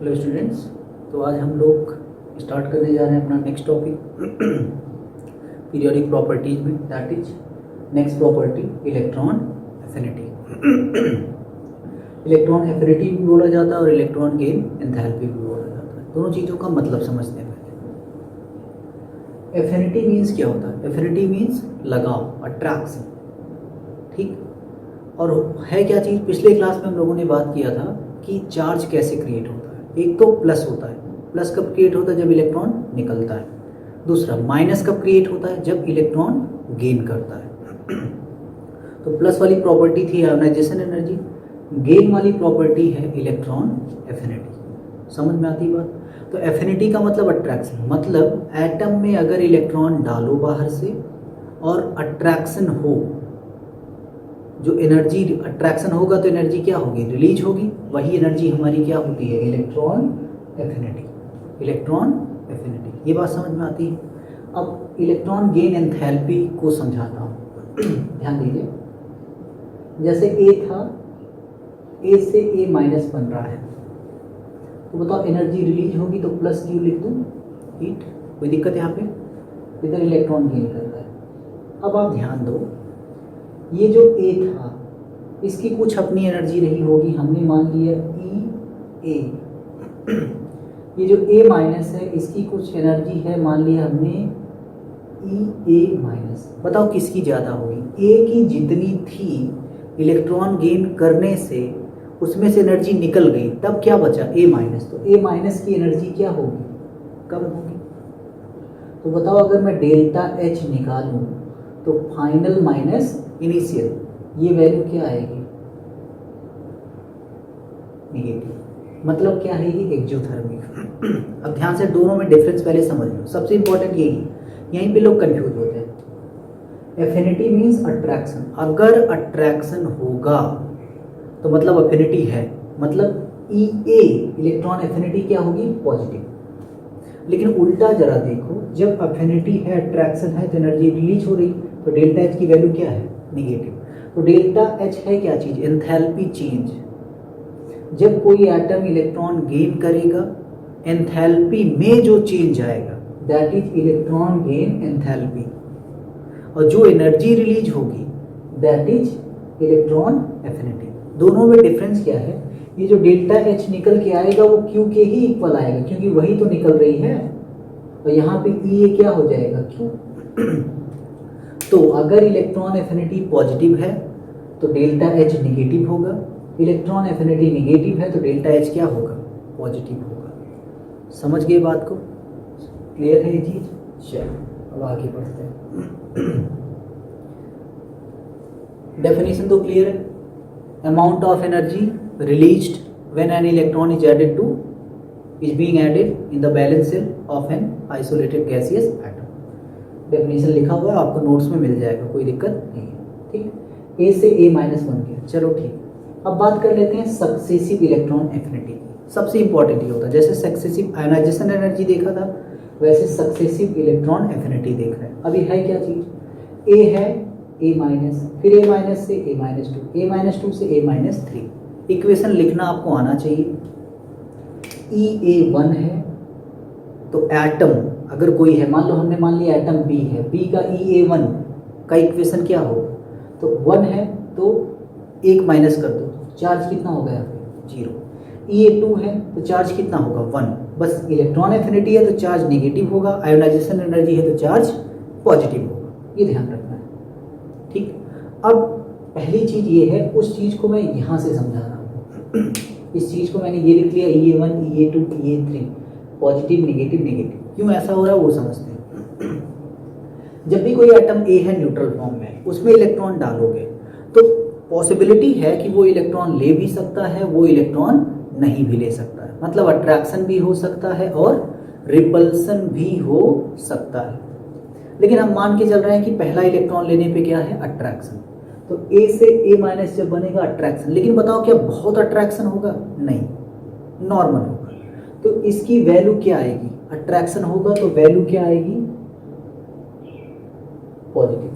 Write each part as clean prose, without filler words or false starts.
Hello students. तो आज हम लोग स्टार्ट करने जा रहे हैं अपना नेक्स्ट टॉपिक पीरियोडिक प्रॉपर्टीज में, that is next property electron affinity. Electron affinity भी बोला जाता है और इलेक्ट्रॉन गेन एंथैल्पी भी बोला जाता है। दोनों चीज़ों का मतलब समझते हैं पहले। एफिनिटी मीन्स क्या होता है? एफिनिटी मीन्स लगाव, अट्रैक्शन, ठीक। और है क्या चीज़? पिछले क्लास में हम लोगों ने बात किया था कि चार्ज कैसे क्रिएट होता है। एक तो प्लस होता है, प्लस कब क्रिएट होता है? जब इलेक्ट्रॉन निकलता है। दूसरा माइनस कब क्रिएट होता है? जब इलेक्ट्रॉन गेन करता है। तो प्लस वाली प्रॉपर्टी थी आयोनाइजेशन एनर्जी, गेन वाली प्रॉपर्टी है इलेक्ट्रॉन एफिनिटी। समझ में आती बात? तो एफिनिटी का मतलब अट्रैक्शन, मतलब एटम में अगर इलेक्ट्रॉन डालो बाहर से और अट्रैक्शन हो, जो एनर्जी अट्रैक्शन होगा तो एनर्जी क्या होगी? रिलीज होगी। वही एनर्जी हमारी क्या होती है? Electron affinity. इलेक्ट्रॉन एफिनिटी, ये बात समझ में आती है। अब इलेक्ट्रॉन गेन एंथैल्पी को समझाता हूँ। ध्यान दीजिए, जैसे ए था, ए से ए माइनस बन रहा है, तो बताओ एनर्जी रिलीज होगी तो प्लस क्यू लिख दूँ, हीट। कोई दिक्कत यहाँ पे? इधर इलेक्ट्रॉन गेन कर रहा है। अब आप ध्यान दो, ये जो ए था इसकी कुछ अपनी एनर्जी रही होगी, हमने मान लिया ई ए। ये जो ए माइनस है इसकी कुछ एनर्जी है, मान लिया हमने ई ए माइनस। बताओ किसकी ज़्यादा होगी? ए की जितनी थी इलेक्ट्रॉन गेन करने से उसमें से एनर्जी निकल गई, तब क्या बचा? ए माइनस। तो ए माइनस की एनर्जी क्या होगी? कम होगी। तो बताओ अगर मैं डेल्टा एच निकालूं तो फाइनल माइनस इनिशियल, ये वैल्यू क्या आएगी? नेगेटिव। मतलब क्या है? ये एक्सोथर्मिक। अब ध्यान से दोनों में डिफरेंस पहले समझ लो। सबसे इंपॉर्टेंट यही, यहीं पे लोग कंफ्यूज होते हैं। Affinity means attraction. अगर अट्रैक्शन होगा तो मतलब एफिनिटी है, मतलब ई ए इलेक्ट्रॉन एफिनिटी क्या होगी? पॉजिटिव। लेकिन उल्टा जरा देखो, जब एफिनिटी है, अट्रैक्शन है, तो एनर्जी रिलीज हो रही, तो डेल्टा एच की वैल्यू क्या है? नेगेटिव। तो डेल्टा एच है क्या चीज? Enthalpy change. जब कोई एटम इलेक्ट्रॉन गेन करेगा, एंथैल्पी में जो चेंज आएगा that is electron gain enthalpy, और जो एनर्जी रिलीज होगी दैट इज इलेक्ट्रॉन एफिनिटी। दोनों में डिफरेंस क्या है? ये जो डेल्टा एच निकल के आएगा वो क्यू के ही इक्वल आएगा, क्योंकि वही तो निकल रही है। और यहाँ पे ई ए क्या हो जाएगा? क्यू। तो अगर इलेक्ट्रॉन एफिनिटी पॉजिटिव है तो डेल्टा एच नेगेटिव होगा, इलेक्ट्रॉन एफिनिटी नेगेटिव है तो डेल्टा एच क्या होगा? पॉजिटिव होगा। समझ गए बात को? क्लियर है ये चीज? चलो अब आगे बढ़ते हैं। डेफिनेशन तो क्लियर है। Amount of energy released when an electron is added to is being added in the balance cell of an isolated gaseous atom। Definition लिखा हुआ है, आपको नोट्स में मिल जाएगा, कोई दिक्कत नहीं है, ठीक। ए से ए माइनस बन गया, चलो ठीक। अब बात कर लेते हैं सक्सेसिव इलेक्ट्रॉन एफिनिटी। सबसे इंपॉर्टेंट ये होता है, जैसे सक्सेसिव आयोनाइजेशन एनर्जी देखा था वैसे सक्सेसिव इलेक्ट्रॉन एफिनिटी देख रहे हैं। अभी है क्या चीज? ए है ए माइनस, फिर ए माइनस से ए माइनस टू, ए माइनस टू से ए माइनस थ्री। इक्वेशन लिखना आपको आना चाहिए। ई ए वन है तो एटम अगर कोई है, मान लो हमने मान लिया एटम बी है, बी का ई ए वन का इक्वेशन क्या होगा? तो वन है तो एक माइनस कर दो, चार्ज कितना होगा यहाँ पे? जीरो। ई ए टू है तो चार्ज कितना होगा? वन। बस इलेक्ट्रॉन एफिनिटी है तो चार्ज नेगेटिव होगा, आयोनाइजेशन एनर्जी है तो चार्ज पॉजिटिव होगा। ये ध्यान रखना है, ठीक। अब पहली चीज ये है, उस चीज को मैं यहाँ से समझा रहा हूँ। इस चीज को मैंने ये लिख लिया, E A one, E A two, E A three, positive negative negative. क्यों ऐसा हो रहा है वो समझते हैं। जब भी कोई एटम ए है न्यूट्रल फॉर्म में, उसमें इलेक्ट्रॉन डालोगे तो पॉसिबिलिटी है कि वो इलेक्ट्रॉन ले भी सकता है, वो इलेक्ट्रॉन नहीं भी ले सकता है। मतलब अट्रैक्शन भी हो सकता है और रिपल्सन भी हो सकता है। लेकिन हम मान के चल रहे हैं कि पहला इलेक्ट्रॉन लेने पे क्या है? अट्रैक्शन। तो ए से ए माइनस जब बनेगा अट्रैक्शन, लेकिन बताओ क्या बहुत अट्रैक्शन होगा? नहीं, नॉर्मल होगा। तो इसकी वैल्यू क्या आएगी? अट्रैक्शन होगा तो वैल्यू क्या आएगी? पॉजिटिव।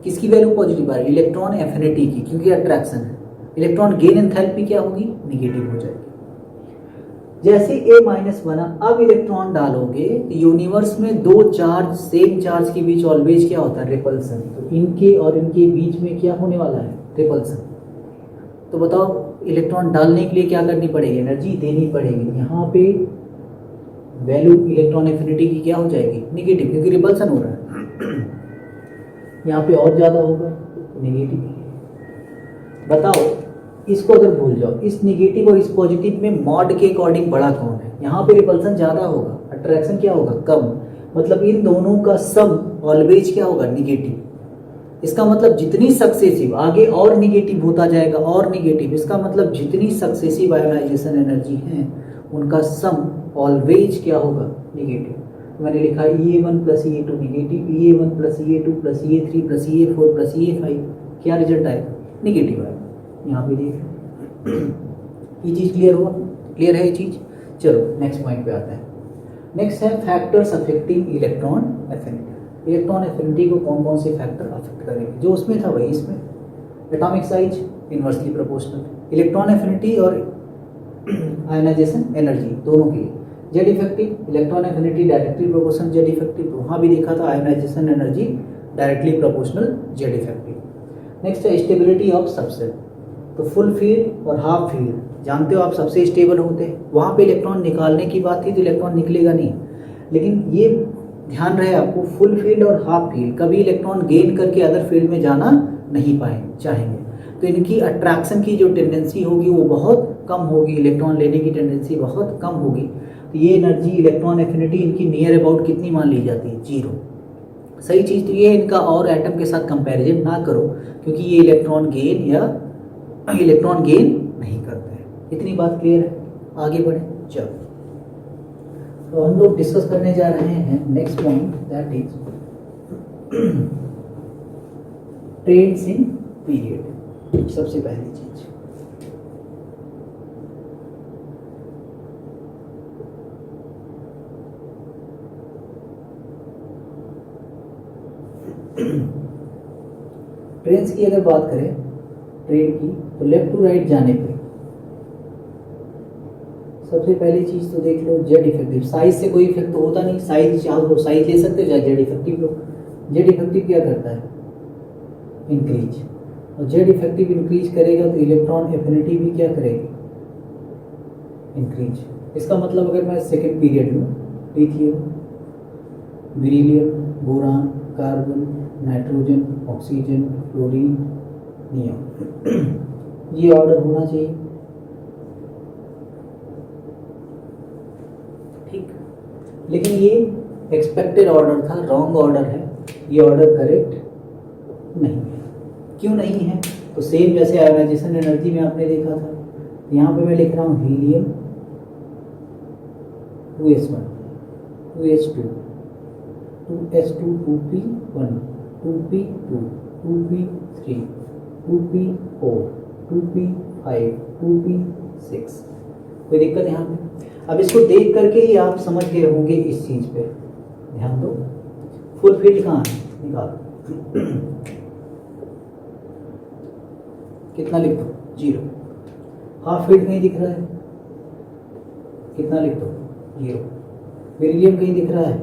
किसकी वैल्यू पॉजिटिव आएगी? इलेक्ट्रॉन एफिनिटी की, क्योंकि अट्रैक्शन है। इलेक्ट्रॉन गेन एंथैल्पी क्या होगी? निगेटिव हो जाएगी। जैसे A माइनस बना, अब इलेक्ट्रॉन डालोगे तो यूनिवर्स में दो चार्ज, सेम चार्ज के बीच ऑलवेज क्या होता है, रिपल्सन। तो इनके और इनके बीच में क्या होने वाला है, रिपल्सन। तो बताओ इलेक्ट्रॉन डालने के लिए क्या करनी पड़ेगी, एनर्जी देनी पड़ेगी। यहाँ पे वैल्यू इलेक्ट्रॉन एफिनिटी की क्या हो जाएगी, निगेटिव, क्योंकि रिपल्सन हो रहा है। यहाँ पे और ज़्यादा होगा, निगेटिव। बताओ इसको अगर भूल जाओ, इस निगेटिव और इस पॉजिटिव में मॉड के अकॉर्डिंग बड़ा कौन है, यहाँ पे रिपल्सन ज़्यादा होगा, अट्रैक्शन क्या होगा, कम। मतलब इन दोनों का सम ऑलवेज क्या होगा, निगेटिव। इसका मतलब जितनी सक्सेसिव, आगे और निगेटिव होता जाएगा और निगेटिव, इसका मतलब जितनी सक्सेसिव आयोनाइजेशन एनर्जी है उनका सम ऑलवेज क्या होगा, निगेटिव। मैंने लिखा E1 plus E2 negative, E1 plus E2 plus E3 plus E4 plus E5, क्या रिजल्ट आएगा, निगेटिव आएगा। यहाँ पे देखिए ये चीज़ क्लियर हुआ, क्लियर है ये चीज़। चलो नेक्स्ट पॉइंट पे आता है। नेक्स्ट है factors affecting electron affinity. Electron affinity को कौन कौन से फैक्टर अफेक्ट करेंगे, जो उसमें था वही इसमें। Atomic size inversely proportional, electron affinity और आयोनाइजेशन एनर्जी दोनों के लिए। Z effective, electron affinity directly proportional Z effective, वहाँ भी देखा था ionization energy directly proportional Z effective. Next है स्टेबिलिटी ऑफ सबसेट। तो फुल फील्ड और हाफ फील्ड जानते हो आप सबसे स्टेबल होते हैं, वहाँ पे इलेक्ट्रॉन निकालने की बात थी तो इलेक्ट्रॉन निकलेगा नहीं। लेकिन ये ध्यान रहे आपको, फुल फील्ड और हाफ फील्ड कभी इलेक्ट्रॉन गेन करके अदर फील्ड में जाना नहीं चाहेंगे। तो इनकी अट्रैक्शन की जो टेंडेंसी होगी वो बहुत कम होगी, इलेक्ट्रॉन लेने की टेंडेंसी बहुत कम होगी। तो ये एनर्जी इलेक्ट्रॉन एफिनिटी इनकी नियर अबाउट कितनी मान ली जाती है, 0। सही चीज़ तो ये इनका और एटम के साथ कंपैरिजन ना करो, क्योंकि ये इलेक्ट्रॉन गेन नहीं करते हैं। इतनी बात क्लियर है, आगे बढ़े। चलो तो हम लोग डिस्कस करने जा रहे हैं next point, that is trends in period. सबसे पहली चीज ट्रेंड्स की अगर बात करें, ट्रेड की, तो लेफ्ट टू राइट जाने पे सबसे पहली चीज तो देख लो जेड इफेक्टिव। साइज से कोई इफेक्ट तो होता नहीं, साइज चाहो तो साइज ले सकते हो, चाहे जेड इफेक्टिव लो। जेड इफेक्टिव क्या करता है, इंक्रीज, और जेड इफेक्टिव इंक्रीज करेगा तो इलेक्ट्रॉन एफिनिटी भी क्या करेगी, इंक्रीज। इसका मतलब अगर मैं सेकेंड पीरियड लूँ, lithium, beryllium, boron, carbon, nitrogen, oxygen, fluorine, neon, ये ऑर्डर होना चाहिए, ठीक। लेकिन ये एक्सपेक्टेड ऑर्डर था, रॉन्ग ऑर्डर है, ये ऑर्डर करेक्ट नहीं है। क्यों नहीं है, तो सेम जैसे आयोनाइजेशन एनर्जी में आपने देखा था, यहाँ पे मैं लिख रहा हूँ helium 2s1, 2h2, 2s2, 2p1, 2p2, 2p3, 2p4, 2p5, 2p6। कोई दिक्कत यहाँ पे? अब इसको देख करके ही आप समझ गए होंगे इस चीज पे, ध्यान दो। फुल फील्ड कहाँ है, निकालो, कितना लिख दो, 0। हाफ फील्ड कहीं दिख रहा है, कितना लिख दो, 0। बेरिलियम कहीं दिख रहा है,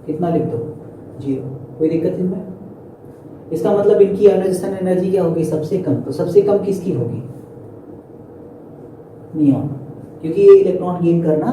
कितना लिख दो, 0। कोई दिक्कत इनमें? इसका मतलब इनकी आयोनाइजेशन एनर्जी क्या होगी, सबसे कम। तो सबसे कम किसकी होगी, नियॉन, क्योंकि ये इलेक्ट्रॉन गेन करना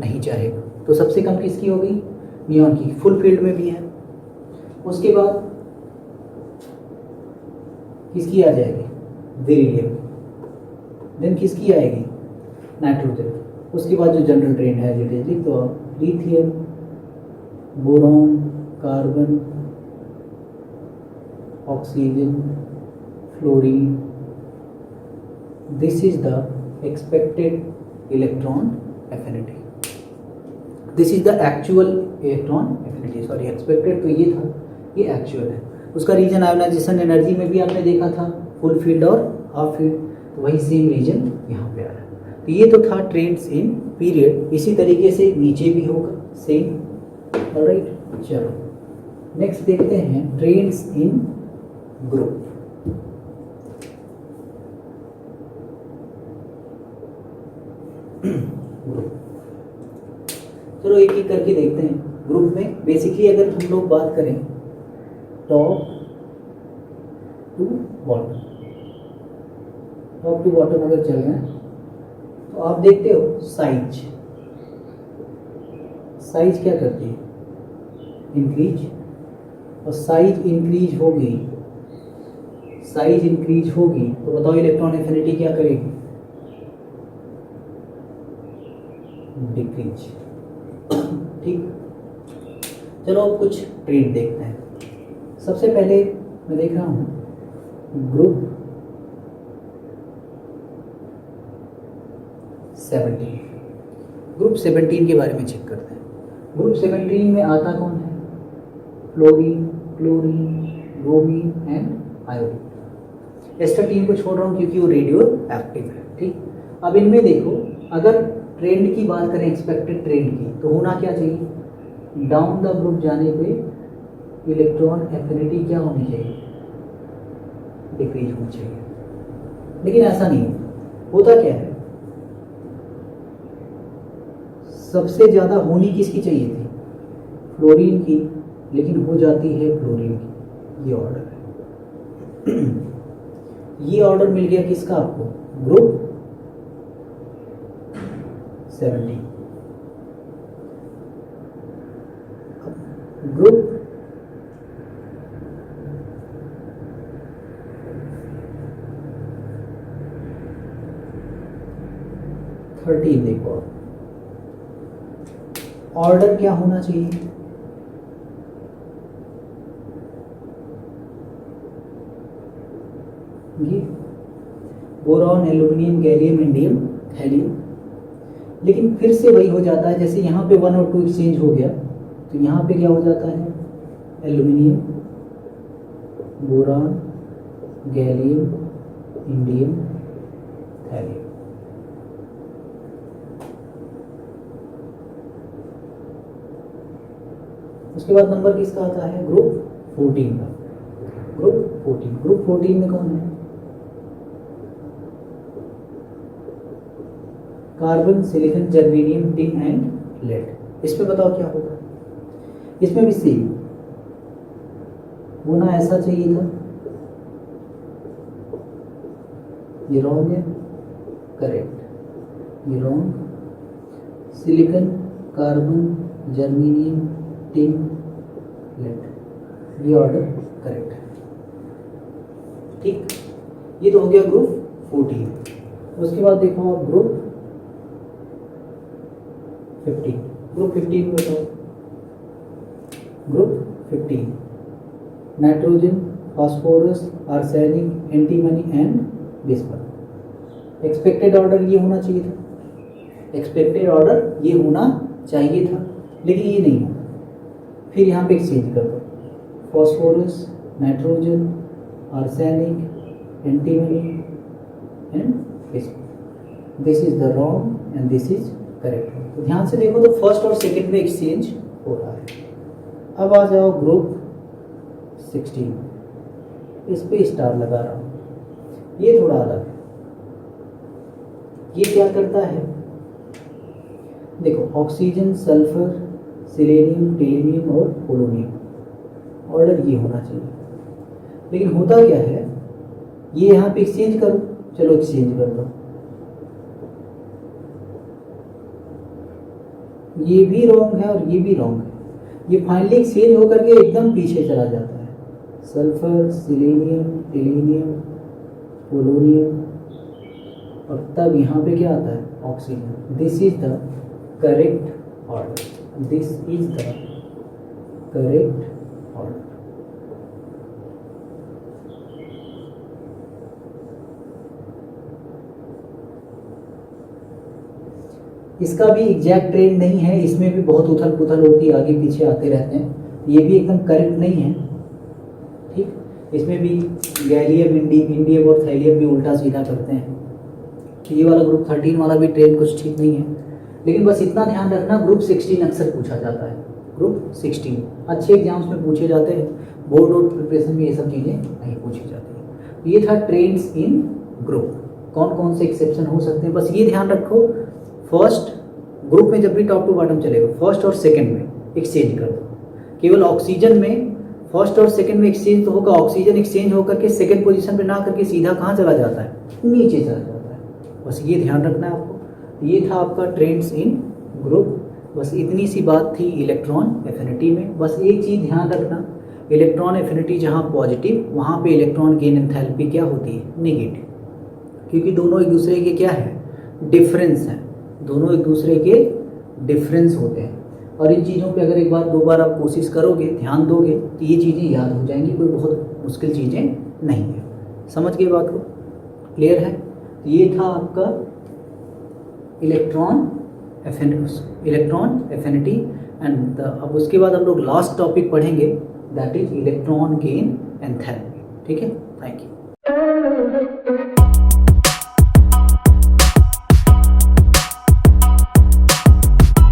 नहीं चाहेगा। तो सबसे कम किसकी होगी, नियॉन की, फुल फील्ड में भी है। उसके बाद किसकी आ जाएगी, बेरिलियम। देन किसकी आएगी, नाइट्रोजन। उसके बाद जो जनरल ट्रेंड है लिख दो आप, lithium, boron, carbon, oxygen, fluorine. This is the expected electron affinity, this is the actual electron affinity, sorry expected तो ये था, ये actual है। उसका रीजन आयोनाइजेशन एनर्जी में भी आपने देखा था, फुल फील्ड और हाफ फील्ड, तो वही सेम रीजन यहाँ पे आ रहा है। तो ये तो था ट्रेंड्स इन पीरियड, इसी तरीके से नीचे भी होगा सेम। ऑलराइट, चलो नेक्स्ट देखते हैं ट्रेंड्स इन ग्रुप। ग्रुप। चलो एक एक करके देखते हैं। ग्रुप में बेसिकली अगर हम लोग बात करें top to bottom, top to bottom अगर चल रहे हैं तो आप देखते हो साइज, साइज क्या करती है, इंक्रीज, और साइज इंक्रीज होगी, साइज इंक्रीज होगी तो बताओ इलेक्ट्रॉन एफिनिटी क्या करेगी, डिक्रीज। ठीक, चलो अब कुछ ट्रेड देखते हैं। सबसे पहले मैं देख रहा हूं ग्रुप 17, ग्रुप 17 के बारे में चेक करते हैं। ग्रुप 17 में आता कौन है, fluorine, chlorine, bromine and iodine. एस्टर को छोड़ रहा हूँ क्योंकि वो रेडियो एक्टिव है। ठीक, अब इनमें देखो अगर ट्रेंड की बात करें, एक्सपेक्टेड ट्रेंड की, तो होना क्या चाहिए, डाउन द ग्रुप जाने पे इलेक्ट्रॉन एफिनिटी क्या होनी चाहिए, डिक्रीज होनी चाहिए। लेकिन ऐसा नहीं होता, क्या है, सबसे ज़्यादा होनी किसकी चाहिए थी, फ्लोरीन की, लेकिन हो जाती है क्लोरीन की। ये ऑर्डर है। ये ऑर्डर मिल गया किसका आपको, ग्रुप 17। ग्रुप 13 देखो, ऑर्डर क्या होना चाहिए, ये boron, aluminium, gallium, indium, thallium. लेकिन फिर से वही हो जाता है, जैसे यहाँ पे 1 और 2 एक्सचेंज हो गया तो यहाँ पे क्या हो जाता है, aluminium, boron, gallium, indium, thallium. उसके बाद नंबर किसका आता है, ग्रुप 14 का। ग्रुप 14, ग्रुप 14 में कौन है, carbon, silicon, germanium, tin and lead. इसमें बताओ क्या होगा, इसमें भी सेम होना ऐसा चाहिए था, ये रॉन्ग है, करेक्ट, ये wrong, silicon, carbon, germanium, tin, lead, ये ऑर्डर करेक्ट है। ठीक, ये तो हो गया ग्रुप 14। उसके बाद देखो आप ग्रुप 15। ग्रुप 15 में बताओ, group 15 nitrogen, phosphorus, arsenic, antimony and bismuth. Expected order ये होना चाहिए था, एक्सपेक्टेड ऑर्डर ये होना चाहिए था, लेकिन ये नहीं है। फिर यहाँ पे एक्सचेंज कर दो, phosphorus, nitrogen, arsenic, antimony and bismuth. This is the wrong and this is correct. तो ध्यान से देखो तो फर्स्ट और सेकंड में एक्सचेंज हो रहा है। अब आ जाओ ग्रुप 16, इस पे स्टार लगा रहा हूँ, ये थोड़ा अलग है। ये क्या करता है, देखो ऑक्सीजन, सल्फर, सिलेनियम, टेलिनियम और पोलोनियम, ऑर्डर ये होना चाहिए। लेकिन होता क्या है, ये यहाँ पे एक्सचेंज करो, चलो एक्सचेंज कर दो, ये भी रॉन्ग है और ये भी रॉन्ग है। ये फाइनली एक्सचेंज होकर के एकदम पीछे चला जाता है, सल्फर, सिलेनियम, टेलिनियम, पोलोनियम, और तब यहाँ पे क्या आता है, oxygen. This is the correct order, this is the correct order. इसका भी एग्जैक्ट ट्रेंड नहीं है, इसमें भी बहुत उथल पुथल होती है, आगे पीछे आते रहते हैं, ये भी एकदम करेक्ट नहीं है। ठीक, इसमें भी गैलियम, इंडियम और थैलियम भी उल्टा सीधा करते हैं। ये वाला ग्रुप 13 वाला भी ट्रेंड कुछ ठीक नहीं है। लेकिन बस इतना ध्यान रखना, ग्रुप 16 अक्सर पूछा जाता है। ग्रुप 16 अच्छे एग्जाम्स में पूछे जाते हैं, बोर्ड और प्रिपरेशन में ये सब चीज़ें नहीं पूछी जाती। ये था ट्रेंड्स इन ग्रुप। कौन कौन से एक्सेप्शन हो सकते हैं, बस ये ध्यान रखो, फर्स्ट ग्रुप में जब भी टॉप टू बॉटम चलेगा, फर्स्ट और सेकंड में एक्सचेंज कर दो। केवल ऑक्सीजन में फर्स्ट और सेकंड में एक्सचेंज तो होगा, ऑक्सीजन एक्सचेंज होकर के सेकंड पोजीशन पे ना करके सीधा कहाँ चला जाता है, नीचे चला जाता है। बस ये ध्यान रखना है आपको। ये था आपका ट्रेंड्स इन ग्रुप। बस इतनी सी बात थी इलेक्ट्रॉन एफिनिटी में। बस एक चीज़ ध्यान रखना, इलेक्ट्रॉन एफिनिटी जहाँ पॉजिटिव वहाँ पे इलेक्ट्रॉन गेन एंथैल्पी क्या होती है, नेगेटिव, क्योंकि दोनों एक दूसरे के क्या है, डिफरेंस हैं, दोनों एक दूसरे के डिफरेंस होते हैं। और इन चीज़ों पे अगर एक बार दो बार आप कोशिश करोगे, ध्यान दोगे, तो ये चीज़ें याद हो जाएंगी, कोई बहुत मुश्किल चीज़ें नहीं है। समझ गए बात को, क्लियर है? ये था आपका इलेक्ट्रॉन एफिनिटी एंड अब उसके बाद हम लोग लास्ट टॉपिक पढ़ेंगे, that is electron gain enthalpy. ठीक है, थैंक यू।